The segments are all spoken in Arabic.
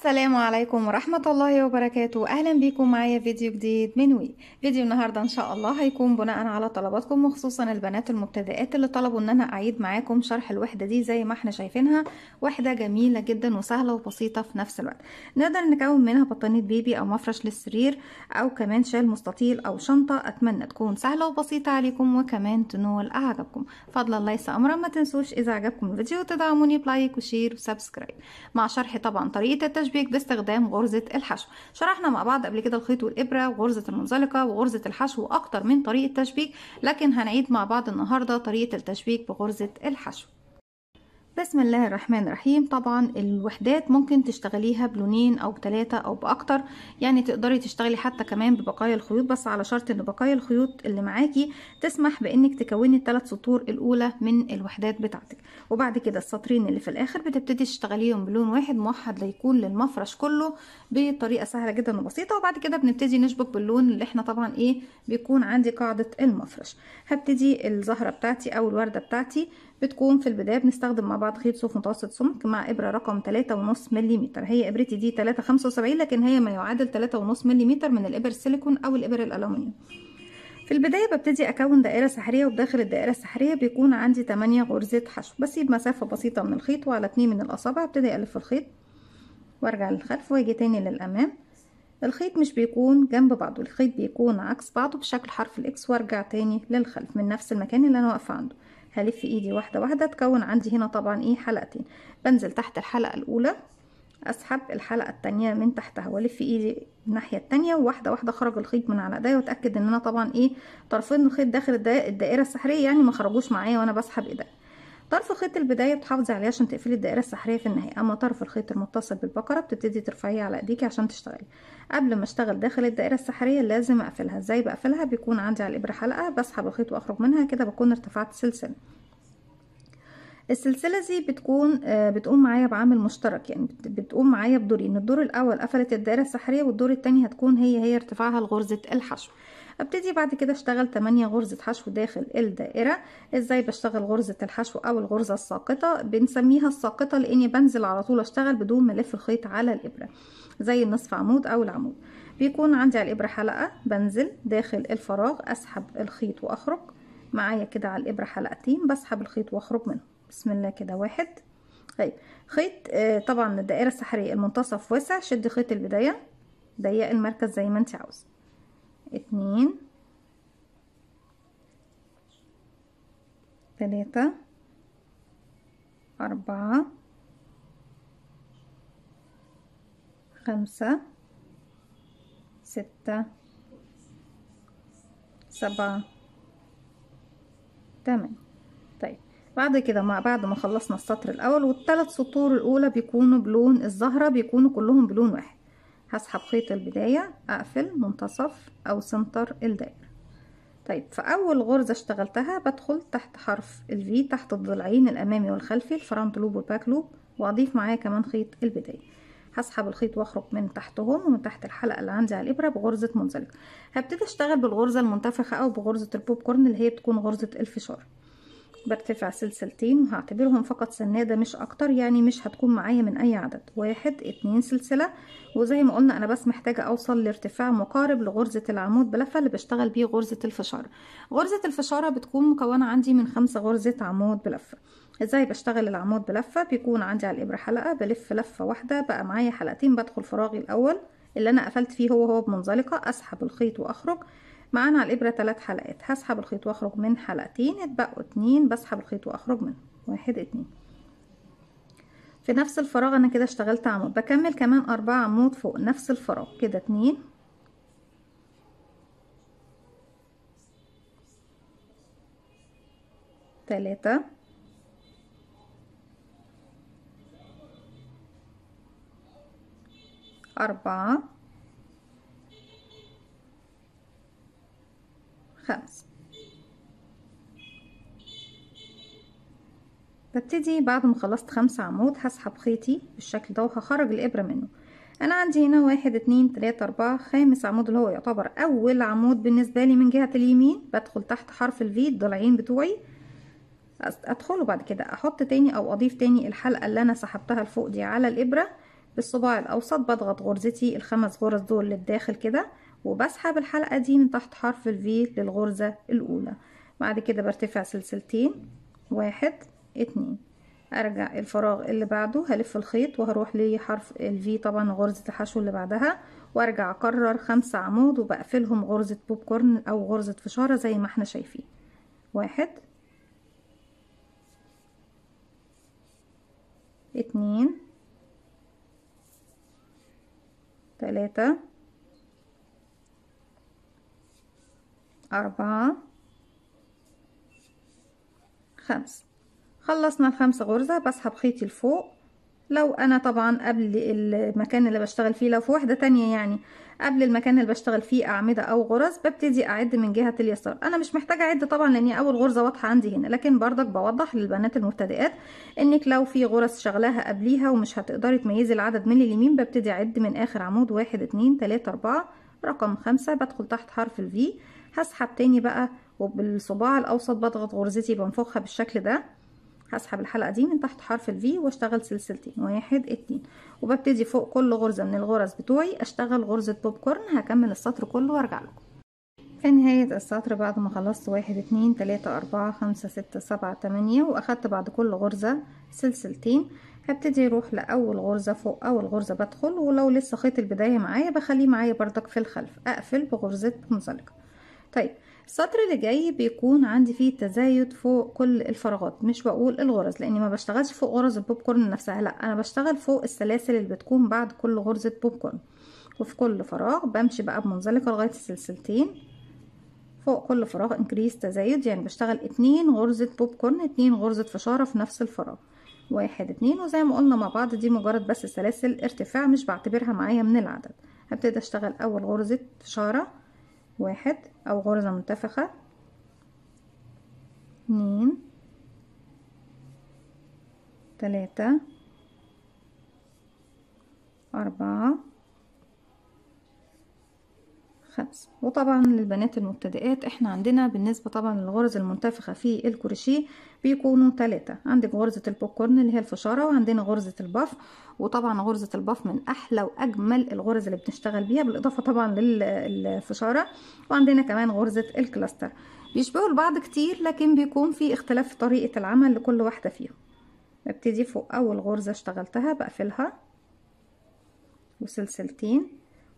السلام عليكم ورحمة الله وبركاته. أهلا بيكم معايا فيديو جديد من وي. فيديو النهاردة إن شاء الله هيكون بناء على طلباتكم، وخصوصا البنات المبتدئات اللي طلبوا إن أنا أعيد معاكم شرح الوحدة دي. زي ما احنا شايفينها وحدة جميلة جدا وسهلة وبسيطة في نفس الوقت. نقدر نكون منها بطانية بيبي أو مفرش للسرير أو كمان شال مستطيل أو شنطة. أتمنى تكون سهلة وبسيطة عليكم وكمان تنول أعجابكم. فضلا ليس أمرا، ما تنسوش إذا عجبكم الفيديو تدعموني بلايك وشير وسبسكرايب، مع شرح طبعا طريقة التشبيك باستخدام غرزة الحشو. شرحنا مع بعض قبل كده الخيط والإبرة وغرزة المنزلقة وغرزة الحشو وأكتر من طريقة تشبيك، لكن هنعيد مع بعض النهاردة طريقة التشبيك بغرزة الحشو. بسم الله الرحمن الرحيم. طبعا الوحدات ممكن تشتغليها بلونين او بثلاثة او باكتر، يعني تقدري تشتغلي حتى كمان ببقايا الخيوط، بس على شرط ان بقايا الخيوط اللي معاكي تسمح بانك تكوني الثلاث سطور الاولى من الوحدات بتاعتك، وبعد كده السطرين اللي في الاخر بتبتدي تشتغليهم بلون واحد موحد ليكون للمفرش كله بطريقة سهلة جدا وبسيطة. وبعد كده بنبتدي نشبك باللون اللي احنا طبعا بيكون عندي قاعدة المفرش. هبتدي الزهرة بتاعتي او الوردة بتاعتي بتكون في البداية بنستخدم مع بعض خيط صوف متوسط سمك مع إبرة رقم 3.5 ملم. هي إبرتي دي 3.75، لكن هي ما يعادل 3.5 ملم من الإبر السيليكون أو الإبر الألومنيوم. في البداية ببتدي أكون دائرة سحرية، وبداخل الدائرة السحرية بيكون عندي 8 غرزة حشو. بسيب مسافة بسيطة من الخيط وعلى 2 من الأصابع ابتدي ألف الخيط وارجع للخلف واجي تاني للأمام. الخيط مش بيكون جنب بعضه، الخيط بيكون عكس بعضه بشكل حرف الإكس، وارجع تاني للخلف من نفس المكان اللي أنا واقفة عنده. هلف ايدي واحده واحده تكون عندي هنا طبعا حلقتين. بنزل تحت الحلقه الاولى، اسحب الحلقه التانية من تحتها والف ايدي الناحيه التانية، وواحده واحده خرج الخيط من على ايديا، واتاكد ان انا طبعا طرفين الخيط داخل الدائره السحريه، يعني ما خرجوش معايا وانا بسحب ايديا. طرف خيط البدايه بتحافظي عليه عشان تقفلي الدائره السحريه في النهايه، اما طرف الخيط المتصل بالبقره بتبتدي ترفعيه على ايديكي عشان تشتغلي. قبل ما اشتغل داخل الدائره السحريه لازم اقفلها. ازاي بقفلها؟ بيكون عندي على الابره حلقه، بسحب الخيط واخرج منها كده بكون ارتفعت سلسله. السلسلة دي بتقوم معايا بعمل مشترك، يعني بتقوم معايا بدورين. الدور الأول قفلت الدائرة السحرية، والدور التاني هتكون هي ارتفاعها لغرزة الحشو. ابتدي بعد كده اشتغل 8 غرزة حشو داخل الدائرة. ازاي بشتغل غرزة الحشو او الغرزة الساقطة؟ بنسميها الساقطة لاني بنزل على طول اشتغل بدون ما الف الخيط على الابرة، زي النصف عمود او العمود. بيكون عندي على الابرة حلقة، بنزل داخل الفراغ اسحب الخيط واخرج معايا كده على الابرة حلقتين، بسحب الخيط واخرج منهم. بسم الله كده واحد. طيب خيط طبعا الدائرة السحرية المنتصف واسع، شد خيط البداية، ضيق المركز زي ما انت عاوز. 2 3 4 5 6 7 8. طيب بعد كده بعد ما خلصنا السطر الاول، والثلاث سطور الاولى بيكونوا بلون الزهرة، بيكونوا كلهم بلون واحد. هسحب خيط البداية، اقفل منتصف او سنتر الدائرة. طيب في اول غرزة اشتغلتها بدخل تحت حرف الفي تحت الضلعين الامامي والخلفي، الفرونت لوب والباك لوب، واضيف معايا كمان خيط البداية. هسحب الخيط واخرج من تحتهم ومن تحت الحلقة اللي عندي على الابرة بغرزة منزلقة. هبتدي اشتغل بالغرزة المنتفخة او بغرزة البوب كورن اللي هي بتكون غرزة الفشار. برتفع سلسلتين وهعتبرهم فقط سنادة مش اكتر، يعني مش هتكون معايا من اي عدد. 1 2 سلسلة، وزي ما قلنا انا بس محتاجة اوصل لارتفاع مقارب لغرزة العمود بلفة اللي بشتغل بيه غرزة الفشارة. غرزة الفشارة بتكون مكونة عندي من 5 غرزة عمود بلفة. ازاي بشتغل العمود بلفة؟ بيكون عندي على الابرة حلقة، بلف لفة واحدة بقى معايا حلقتين، بدخل فراغي الاول اللي انا قفلت فيه هو بمنزلقة، اسحب الخيط واخرج. معانا على الابرة 3 حلقات، هسحب الخيط واخرج من حلقتين، اتبقوا 2 بسحب الخيط واخرج منهم. 1 2. في نفس الفراغ انا كده اشتغلت عمود، بكمل كمان 4 عمود فوق نفس الفراغ كده. 2 3 4 5. ببتدي بعد ما خلصت 5 عمود هسحب خيطي بالشكل ده وهخرج الابرة منه. انا عندي هنا 1 2 3 4 5 عمود اللي هو يعتبر اول عمود بالنسبة لي من جهة اليمين. بدخل تحت حرف الفي الضلعين بتوعي ادخل، وبعد كده احط تاني او اضيف تاني الحلقة اللي انا سحبتها لفوق دي على الابرة بالصباع الاوسط بضغط غرزتي الخمس غرز دول للداخل كده، وبسحب الحلقة دي من تحت حرف الفي للغرزة الاولى. بعد كده برتفع سلسلتين، واحد اتنين، ارجع الفراغ اللي بعده هلف الخيط وهروح لحرف الفي طبعا غرزة الحشو اللي بعدها، وارجع اكرر 5 عمود وبقفلهم غرزة بوب كورن او غرزة فشارة زي ما احنا شايفين. واحد، اتنين، تلاتة، أربعة، خمسة. خلصنا الخمسة غرزة بسحب خيطي لفوق. لو انا طبعا قبل المكان اللي بشتغل فيه، لو في واحدة تانية يعني قبل المكان اللي بشتغل فيه اعمدة او غرز، ببتدي اعد من جهة اليسار. انا مش محتاجة اعد طبعا لاني اول غرزة واضحة عندي هنا، لكن برضك بوضح للبنات المبتدئات انك لو في غرز شغلاها قبليها ومش هتقدري تميزي العدد من اليمين، ببتدي اعد من اخر عمود، واحد اتنين تلاتة اربعة، رقم 5 بدخل تحت حرف الفي، هسحب تاني بقى وبالصباع الاوسط بضغط غرزتي بنفخها بالشكل ده. هسحب الحلقة دي من تحت حرف الفي واشتغل سلسلتين، واحد اتنين، وببتدي فوق كل غرزة من الغرز بتوعي اشتغل غرزة بوب كورن. هكمل السطر كله وارجع لكم. في نهاية السطر بعد ما خلصت واحد اتنين تلاتة اربعة خمسة ستة سبعة تمانية واخدت بعد كل غرزة سلسلتين، هبتدي اروح لاول غرزة فوق اول غرزة بدخل، ولو لسه خيط البداية معايا بخليه معايا بردك في الخلف، اقفل بغرزة منزلقة. طيب السطر اللي جاي بيكون عندي فيه تزايد فوق كل الفراغات، مش بقول الغرز لاني ما بشتغلش فوق غرز البوب كورن نفسها، لا انا بشتغل فوق السلاسل اللي بتكون بعد كل غرزة بوب كورن. وفي كل فراغ بمشي بقى بمنزلقة لغاية السلسلتين. فوق كل فراغ انكريس تزايد، يعني بشتغل 2 غرزة بوب كورن، 2 غرزة فشارة في نفس الفراغ، واحد اتنين. وزي ما قلنا مع بعض دي مجرد بس سلاسل ارتفاع، مش بعتبرها معايا من العدد. هبتدي اشتغل اول غرزة فشارة، واحد او غرزة منتفخة، اتنين، تلاتة، أربعة، خمسة. وطبعا للبنات المبتدئات احنا عندنا بالنسبة طبعا للغرز المنتفخة في الكروشيه بيكونوا 3. عندك غرزة البوب كورن اللي هي الفشارة، وعندنا غرزة الباف، وطبعا غرزة الباف من احلى واجمل الغرز اللي بنشتغل بيها بالاضافة طبعا للفشارة. وعندنا كمان غرزة الكلاستر. بيشبهوا البعض كتير لكن بيكون في اختلاف في طريقة العمل لكل واحدة فيهم. ببتدي فوق اول غرزة اشتغلتها بقفلها وسلسلتين،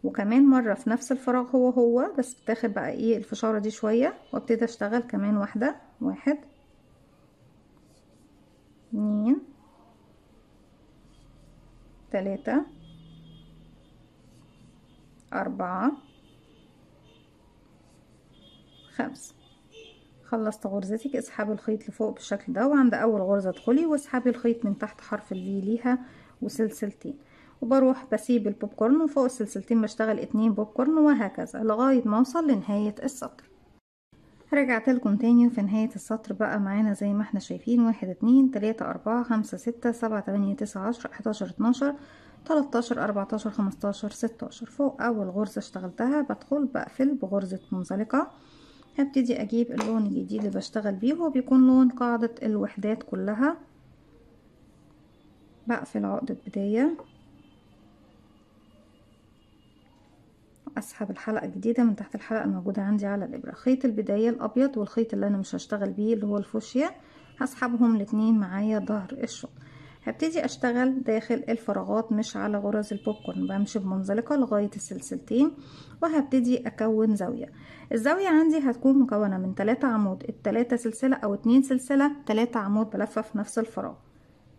وكمان مرة في نفس الفراغ هو بس بتاخد بقى ايه الفشارة دي شوية، وابتدي اشتغل كمان واحدة، واحد، اتنين، تلاتة، أربعة، خمسة. خلصت غرزتك اسحبي الخيط لفوق بالشكل ده، وعند اول غرزة ادخلي واسحبي الخيط من تحت حرف الفي ليها وسلسلتين، وبروح بسيب البوب كورن وفوق السلسلتين بشتغل 2 بوب كورن، وهكذا لغاية ما اوصل لنهاية السطر. رجعت لكم تاني، وفي نهاية السطر بقى معانا زي ما احنا شايفين واحد اتنين تلاتة اربعة خمسة ستة سبعة تمانية تسعة عشرة 11 12 13 14 15 16. فوق اول غرزة اشتغلتها بدخل بقفل بغرزة منزلقة. هبتدي اجيب اللون الجديد اللي بشتغل بيه، هو بيكون لون قاعدة الوحدات كلها. بقفل عقدة بداية، اسحب الحلقة الجديدة من تحت الحلقة الموجودة عندي على الابرة. خيط البداية الابيض والخيط اللي انا مش هشتغل بيه اللي هو الفوشيا هسحبهم الاتنين معايا ظهر الشغل. هبتدي اشتغل داخل الفراغات مش على غرز البوب كورن، بمشي بمنزلقة لغاية السلسلتين، وهبتدي اكون زاوية. الزاوية عندي هتكون مكونة من 3 عمود، التلاتة سلسلة او 2 سلسلة، 3 عمود بلفة في نفس الفراغ.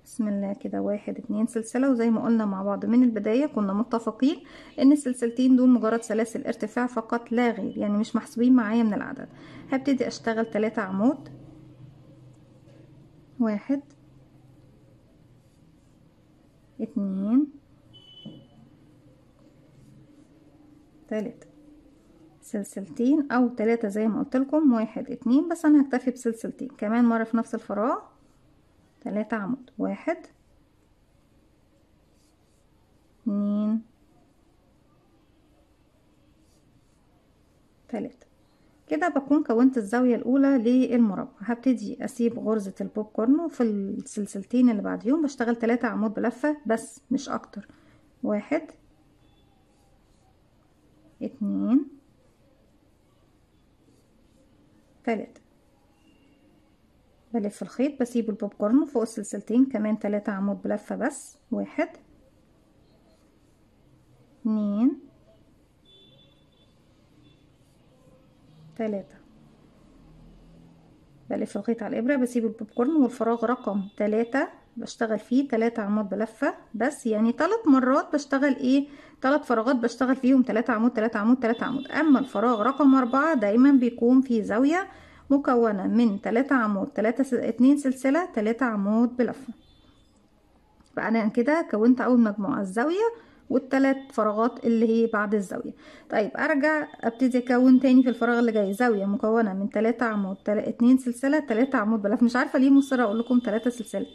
بسم الله كده، واحد اتنين سلسلة. وزي ما قلنا مع بعض من البداية كنا متفقين ان السلسلتين دول مجرد سلاسل ارتفاع فقط لا غير، يعني مش محسوبين معايا من العدد. هبتدي اشتغل 3 عمود، واحد، اتنين، تلاتة، سلسلتين او 3 زي ما قلت لكم، واحد اتنين، بس انا هكتفي بسلسلتين. كمان مرة في نفس الفراغ 3 عمود، واحد، اتنين، تلاتة. كده بكون كونت الزاوية الأولى للمربع. هبتدي أسيب غرزة البوب كورن، وفي السلسلتين اللي بعديهم بشتغل 3 عمود بلفة بس مش أكتر. 1 2 3. بلف الخيط، بسيب البوبكورن فوق السلسلتين كمان 3 عمود بلفة بس. 1 2 3. بلف الخيط على الابرة، بسيب البوبكورن والفراغ رقم 3 بشتغل فيه 3 عمود بلفة بس، يعني 3 مرات بشتغل ايه، 3 فراغات بشتغل فيهم 3 عمود 3 عمود 3 عمود. اما الفراغ رقم 4 دايما بيكون فيه زاوية مكونة من 3 عمود 2 سلسلة 3 عمود بلفة. فانا كده كونت اول مجموعة الزاوية والثلاث فراغات اللي هي بعد الزاوية. طيب ارجع ابتدي اكون تاني في الفراغ اللي جاي زاوية مكونة من 3 عمود 2 سلسلة 3 عمود بلفة. مش عارفة ليه مصرة اقول لكم 3 سلسلة،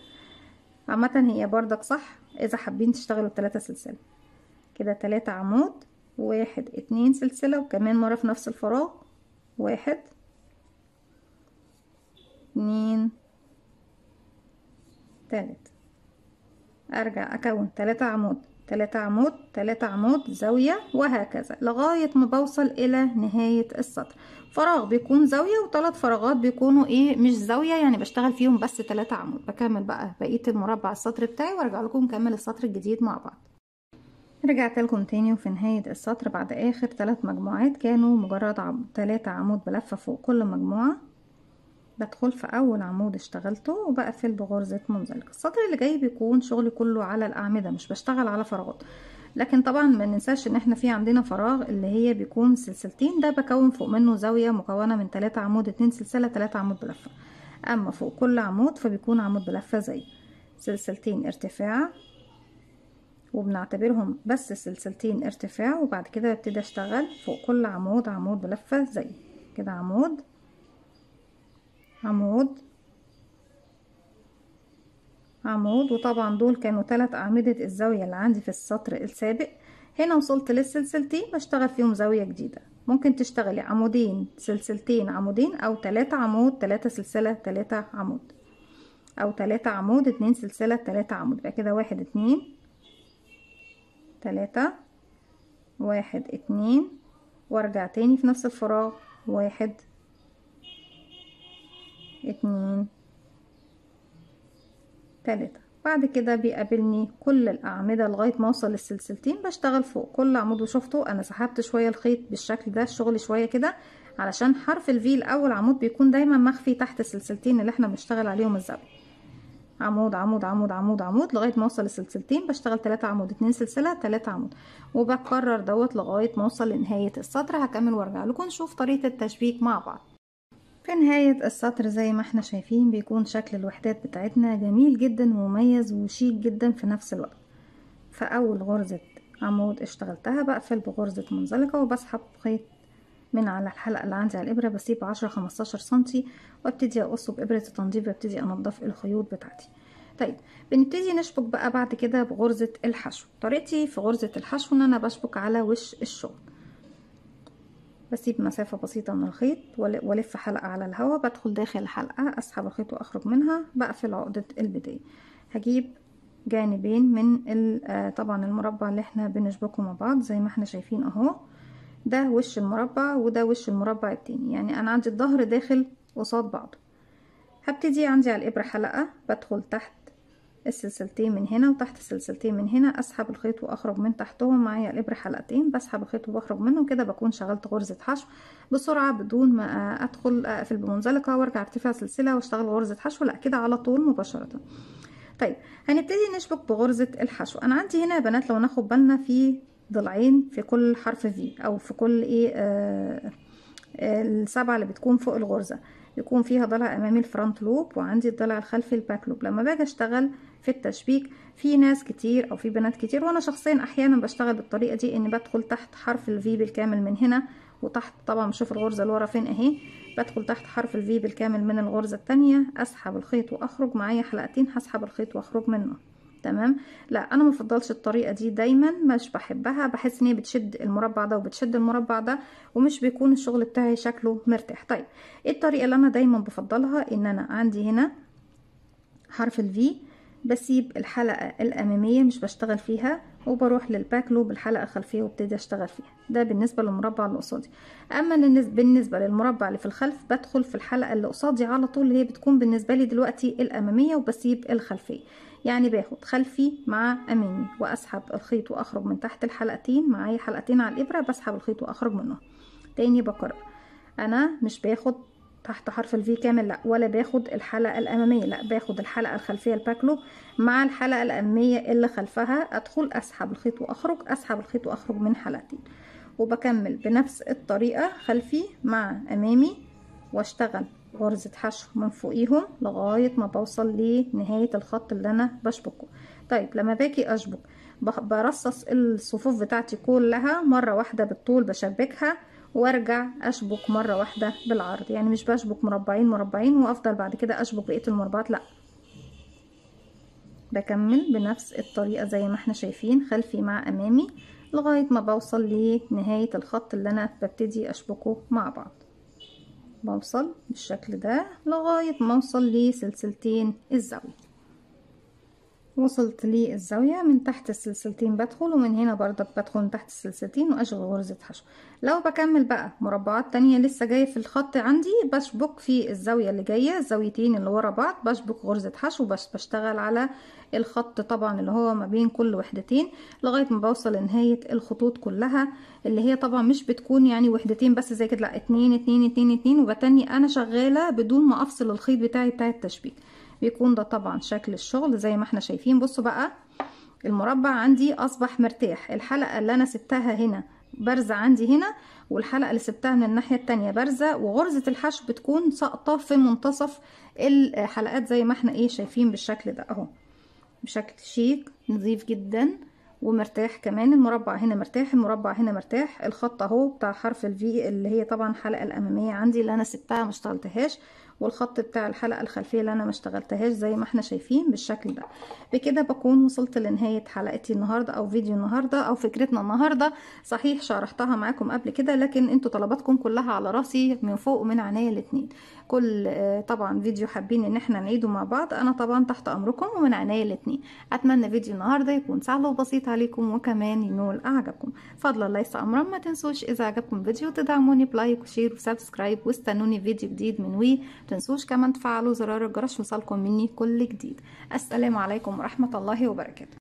عامة هي بردك صح اذا حابين تشتغلوا 3 سلسلة. كده 3 عمود 1 2 سلسلة وكمان مرة في نفس الفراغ 1 2 3. ارجع اكون 3 عمود 3 عمود 3 عمود زاوية وهكذا لغاية ما بوصل الى نهاية السطر. فراغ بيكون زاوية و3 فراغات بيكونوا ايه مش زاوية، يعني بشتغل فيهم بس 3 عمود. بكمل بقى بقية المربع السطر بتاعي وارجع لكم نكمل السطر الجديد مع بعض. رجعت لكم تاني وفي نهاية السطر بعد اخر 3 مجموعات كانوا مجرد 3 عمود بلفة فوق كل مجموعة. بدخل في اول عمود اشتغلته وبقفل بغرزة منزلقة. السطر اللي جاي بيكون شغلي كله على الاعمدة، مش بشتغل على فراغات. لكن طبعا ما ننساش ان احنا في عندنا فراغ اللي هي بيكون سلسلتين، ده بكون فوق منه زاوية مكونة من 3 عمود 2 سلسلة 3 عمود بلفة. اما فوق كل عمود فبيكون عمود بلفة زي سلسلتين ارتفاع، وبنعتبرهم بس سلسلتين ارتفاع. وبعد كده ببتدي اشتغل فوق كل عمود عمود بلفة زي كده، عمود عمود عمود. وطبعا دول كانوا 3 أعمدة الزاوية اللي عندي في السطر السابق. هنا وصلت للسلسلتين بشتغل فيهم زاوية جديدة. ممكن تشتغلي عمودين سلسلتين عمودين، او 3 عمود 3 سلسلة 3 عمود، او 3 عمود 2 سلسلة 3 عمود. يبقى كده 1 2 3 1 2 وارجع تاني في نفس الفراغ 1 2 3. بعد كده بيقابلني كل الأعمدة لغاية ما اوصل للسلسلتين. بشتغل فوق كل عمود، وشفتوا انا سحبت شوية الخيط بالشكل ده، الشغل شوية كده علشان حرف الفي الاول عمود بيكون دايما مخفي تحت السلسلتين اللي احنا بنشتغل عليهم الزاوية. عمود عمود عمود عمود عمود لغاية ما اوصل للسلسلتين بشتغل 3 عمود 2 سلسلة 3 عمود، وبكرر دوت لغاية ما اوصل لنهاية السطر. هكمل وارجع لكم نشوف طريقة التشبيك مع بعض. في نهاية السطر زي ما احنا شايفين بيكون شكل الوحدات بتاعتنا جميل جدا ومميز وشيك جدا في نفس الوقت. فأول غرزة عمود اشتغلتها بقفل بغرزة منزلقة وبسحب خيط من على الحلقة اللي عندي على الإبرة، بسيب 10-15 سنتي وابتدي أقصه بإبرة التنظيف وابتدي أنضف الخيوط بتاعتي. طيب بنبتدي نشبك بقى بعد كده بغرزة الحشو. طريقتي في غرزة الحشو ان انا بشبك على وش الشغل، بسيب مسافة بسيطة من الخيط والف حلقة على الهواء، بدخل داخل الحلقة اسحب الخيط واخرج منها، بقفل عقدة البداية. هجيب جانبين من طبعا المربع اللي احنا بنشبكه مع بعض زي ما احنا شايفين اهو، ده وش المربع وده وش المربع التاني، يعني انا عندي الظهر داخل قصاد بعضه. هبتدي عندي على الابرة حلقة، بدخل تحت السلسلتين من هنا وتحت السلسلتين من هنا، اسحب الخيط واخرج من تحتهم، معايا الابره حلقتين، بسحب الخيط وبخرج منه كده، بكون شغلت غرزه حشو بسرعه بدون ما ادخل اقفل بمنزلقه وارجع ارتفع سلسله واشتغل غرزه حشو، لا كده على طول مباشره. طيب هنبتدي نشبك بغرزه الحشو. انا عندي هنا يا بنات لو ناخد بالنا في ضلعين في كل حرف في او في كل السبعه اللي بتكون فوق الغرزه، يكون فيها ضلع امامي الفرونت لوب وعندي الضلع الخلفي الباك لوب. لما باجي اشتغل في التشبيك في ناس كتير او في بنات كتير وانا شخصيا احيانا بشتغل بالطريقه دي، اني بدخل تحت حرف الفي بالكامل من هنا وتحت، طبعا بشوف الغرزه اللي ورا فين اهي، بدخل تحت حرف الفي بالكامل من الغرزه التانية، اسحب الخيط واخرج، معايا حلقتين هسحب الخيط واخرج منه. تمام، لا انا مفضلش الطريقه دي دايما، مش بحبها، بحس ان هي بتشد المربع ده وبتشد المربع ده ومش بيكون الشغل بتاعي شكله مرتاح. طيب ايه الطريقه اللي انا دايما بفضلها؟ ان انا عندي هنا حرف الفي بسيب الحلقه الاماميه مش بشتغل فيها وبروح للباك لوب الحلقة الخلفية وابتدي اشتغل فيها. ده بالنسبة للمربع اللي قصادي. اما بالنسبة للمربع اللي في الخلف بدخل في الحلقة اللي قصادي على طول، اللي هي بتكون بالنسبة لي دلوقتي الامامية، وبسيب الخلفية. يعني باخد خلفي مع امامي واسحب الخيط واخرج من تحت الحلقتين، معايا حلقتين على الابرة، بسحب الخيط واخرج منهم. تاني بكرر، انا مش باخد تحت حرف الفي كامل، لا، ولا باخد الحلقة الامامية، لا، باخد الحلقة الخلفية الباك لوب مع الحلقة الامامية اللي خلفها، ادخل اسحب الخيط واخرج، اسحب الخيط واخرج من حلقتين، وبكمل بنفس الطريقة خلفي مع امامي، واشتغل غرزة حشو من فوقيهم لغاية ما بوصل لنهاية الخط اللي انا بشبكه. طيب لما باجي اشبك برصص الصفوف بتاعتي كلها مرة واحدة بالطول، بشبكها وارجع اشبك مرة واحدة بالعرض. يعني مش بشبك مربعين مربعين وافضل بعد كده اشبك بقية المربعات، لا، بكمل بنفس الطريقة زي ما احنا شايفين، خلفي مع امامي لغاية ما بوصل لنهاية الخط اللي انا ببتدي اشبكه مع بعض. بوصل بالشكل ده لغاية ما اوصل لسلسلتين الزاوية. وصلت للزاوية من تحت السلسلتين بدخل، ومن هنا برضك بدخل من تحت السلسلتين واشغل غرزة حشو. لو بكمل بقى مربعات تانية لسه جاية في الخط عندي، بشبك في الزاوية اللي جاية، الزاويتين اللي ورا بعض، بشبك غرزة حشو، بشتغل على الخط طبعا اللي هو ما بين كل وحدتين لغاية ما بوصل لنهاية الخطوط كلها، اللي هي طبعا مش بتكون يعني وحدتين بس زي كده، لا، اتنين اتنين اتنين اتنين، وبتني انا شغالة بدون ما افصل الخيط بتاعي بتاع التشبيك. بيكون ده طبعا شكل الشغل زي ما احنا شايفين. بصوا بقى، المربع عندي اصبح مرتاح، الحلقة اللي انا سبتها هنا بارزة عندي هنا، والحلقة اللي سبتها من الناحية التانية بارزة، وغرزة الحشو بتكون ساقطة في منتصف الحلقات زي ما احنا شايفين بالشكل ده اهو، بشكل شيك نظيف جدا ومرتاح. كمان المربع هنا مرتاح، المربع هنا مرتاح، الخط اهو بتاع حرف الفي اللي هي طبعا الحلقة الامامية عندي اللي انا سبتها ما اشتغلتهاش، والخط بتاع الحلقة الخلفية اللي انا ما اشتغلتهاش زي ما احنا شايفين بالشكل ده. بكده بكون وصلت لنهاية حلقتي النهاردة او فيديو النهاردة او فكرتنا النهاردة. صحيح شرحتها معاكم قبل كده، لكن انتوا طلباتكم كلها على راسي من فوق ومن عينيا الاتنين. كل طبعا فيديو حابين ان احنا نعيده مع بعض، انا طبعا تحت امركم ومن عينيا الاتنين. اتمنى فيديو النهارده يكون سهل وبسيط عليكم وكمان ينول اعجابكم. فضلا ليس امرا، ما تنسوش اذا عجبكم الفيديو تدعموني بلايك وشير وسبسكرايب، واستنوني فيديو جديد من وي. تنسوش كمان تفعلوا زرار الجرس يوصلكم مني كل جديد. السلام عليكم ورحمة الله وبركاته.